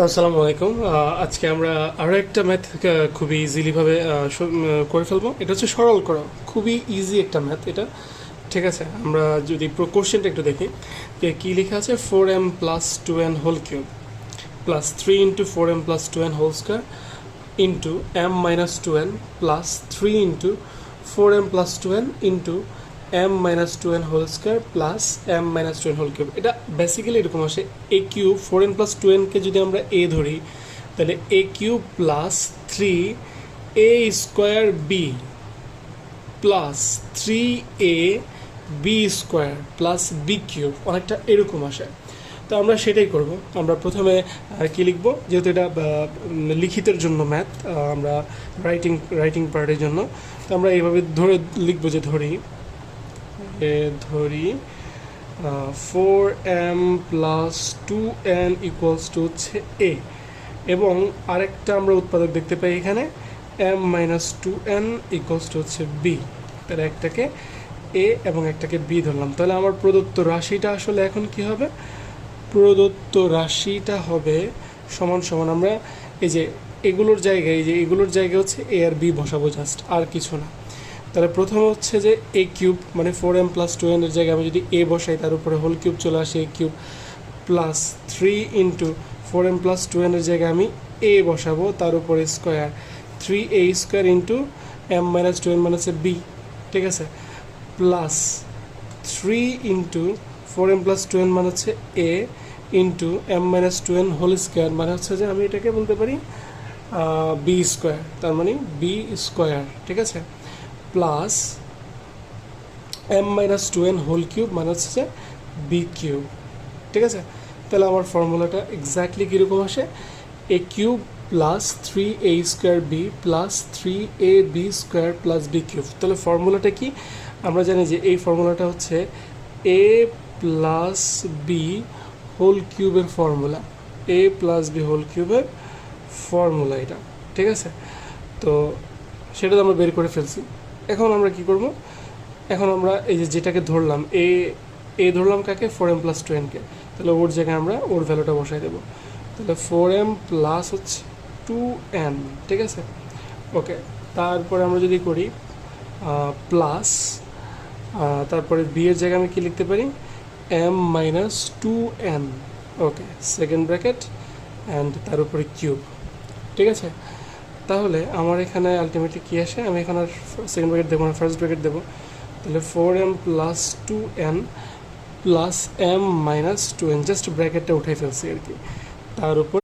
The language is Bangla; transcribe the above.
আসসালামু আলাইকুম। আজকে আমরা আরও একটা ম্যাথ খুবই ইজিলিভাবে করে ফেলবো। এটা হচ্ছে সরল করা, খুবই ইজি একটা ম্যাথ এটা। ঠিক আছে, আমরা যদি কোশ্চেনটা একটু দেখি যে কী লেখা আছে, 4m plus 2n whole cube plus 3 × 4m plus 2n whole square into m minus 2n plus 3 × 4m plus 2n into m minus 2n whole square plus m minus 2n whole cube. এটা বেসিক্যালি এরকম আসে, এ কিউব 4n প্লাস 2nকে যদি আমরা এ ধরি তাহলে a cube plus 3a square b plus 3a b square plus b cube, অনেকটা এরকম আসে। তো আমরা সেটাই করব। আমরা প্রথমে কি লিখব, যেহেতু এটা লিখিতের জন্য ম্যাথ, আমরা রাইটিং পার্টের জন্য, তো আমরা এইভাবে ধরে লিখব যে ধরি 4m plus 2n equals to হচ্ছে এ, এবং আরেকটা আমরা উৎপাদক দেখতে পাই এখানে m minus 2n equals to হচ্ছে বি। তাহলে একটাকে এ এবং একটাকে বি ধরলাম। তাহলে আমার প্রদত্ত রাশিটা আসলে এখন কি হবে, প্রদত্ত রাশিটা হবে সমান সমান, আমরা এই যে এগুলোর জায়গায় হচ্ছে এ আর বি বসাবো, জাস্ট আর কিছু না। তাহলে প্রথমে হচ্ছে যে এ কিউব মানে 4m প্লাস 2n এর জায়গায় আমি যদি এ বসাই, তার উপরে হোল কিউব চলে আসে a cube, plus 3 × 4m plus 2n এর জায়গায় আমি এ বসাবো, তার উপরে square 3a square into m minus 2n মানে হচ্ছে বি। ঠিক আছে, প্লাস 3 × 4m প্লাস 2n মানে হচ্ছে a into m minus 2n whole square মানে হচ্ছে যে আমি এটাকে বলতে পারি বি স্কোয়ার, তার মানে বি স্কোয়ার। ঠিক আছে, plus m minus 2n whole cube মানে হচ্ছে যে বি কিউব। ঠিক আছে, তাহলে আমার ফর্মুলাটা এক্স্যাক্টলি কীরকম আসে, a cube plus 3a square b plus 3ab square plus b cube. তাহলে ফর্মুলাটা কি, আমরা জানি যে এই ফর্মুলাটা হচ্ছে এ প্লাস বি হোল কিউবের ফর্মুলা, এ প্লাস বি হোল কিউবের ফর্মুলা এটা। ঠিক আছে, তো সেটা তো আমরা বের করে ফেলছি। এখন আমরা কি করব, এখন আমরা এই যে যেটাকে ধরলাম এ ধরলাম কাকে, 4m প্লাস 2nকে, তাহলে ওর জায়গায় আমরা ওর ভ্যালুটা বসাই দেবো। তাহলে 4m প্লাস হচ্ছে 2n। ঠিক আছে, ওকে। তারপরে আমরা যদি করি প্লাস, তারপরে বি এর জায়গায় আমি কী লিখতে পারি, m minus 2n, okay, second bracket and তার উপরে কিউব। ঠিক আছে, তাহলে আমার এখানে আলটিমেটলি কী আসে, আমি এখন আর সেকেন্ড ব্র্যাকেট দেবো না, ফার্স্ট ব্র্যাকেট দেবো। তাহলে 4m plus 2n plus m minus 2n, just ব্র্যাকেটটা উঠাই ফেলছি আর কি, তার উপর